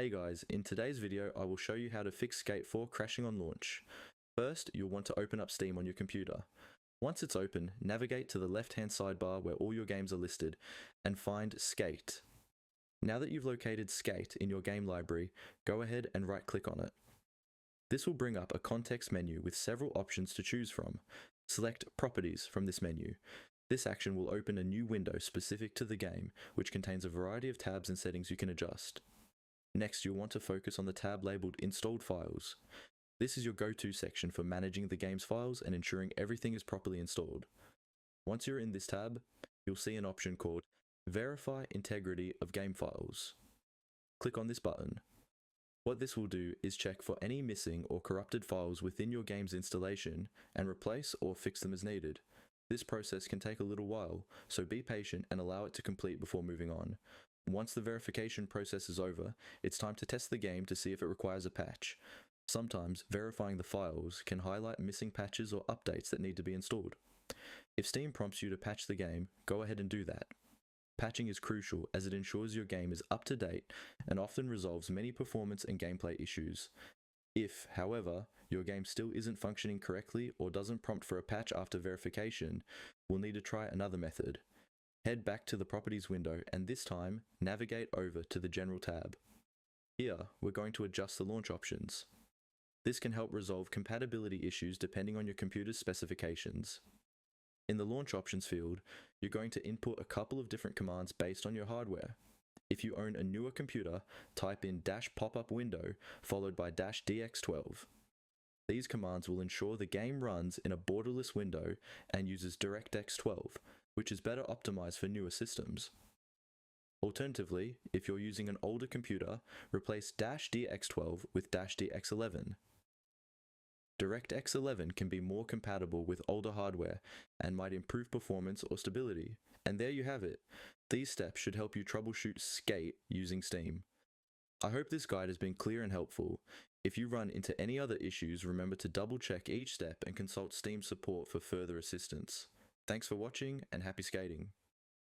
Hey guys, in today's video I will show you how to fix Skate 4 crashing on launch. First, you'll want to open up Steam on your computer. Once it's open, navigate to the left-hand sidebar where all your games are listed and find Skate. Now that you've located Skate in your game library, go ahead and right-click on it. This will bring up a context menu with several options to choose from. Select Properties from this menu. This action will open a new window specific to the game, which contains a variety of tabs and settings you can adjust. Next, you'll want to focus on the tab labelled Installed Files. This is your go-to section for managing the game's files and ensuring everything is properly installed. Once you're in this tab, you'll see an option called Verify Integrity of Game Files. Click on this button. What this will do is check for any missing or corrupted files within your game's installation and replace or fix them as needed. This process can take a little while, so be patient and allow it to complete before moving on. Once the verification process is over, it's time to test the game to see if it requires a patch. Sometimes, verifying the files can highlight missing patches or updates that need to be installed. If Steam prompts you to patch the game, go ahead and do that. Patching is crucial as it ensures your game is up to date and often resolves many performance and gameplay issues. If, however, your game still isn't functioning correctly or doesn't prompt for a patch after verification, we'll need to try another method. Head back to the Properties window and this time, navigate over to the General tab. Here, we're going to adjust the launch options. This can help resolve compatibility issues depending on your computer's specifications. In the Launch Options field, you're going to input a couple of different commands based on your hardware. If you own a newer computer, type in -pop-up window followed by -dx12. These commands will ensure the game runs in a borderless window and uses DirectX 12, which is better optimized for newer systems. Alternatively, if you're using an older computer, replace -dx12 with -dx11. DirectX 11 can be more compatible with older hardware and might improve performance or stability. And there you have it. These steps should help you troubleshoot Skate using Steam. I hope this guide has been clear and helpful. If you run into any other issues, remember to double check each step and consult Steam support for further assistance. Thanks for watching and happy skating.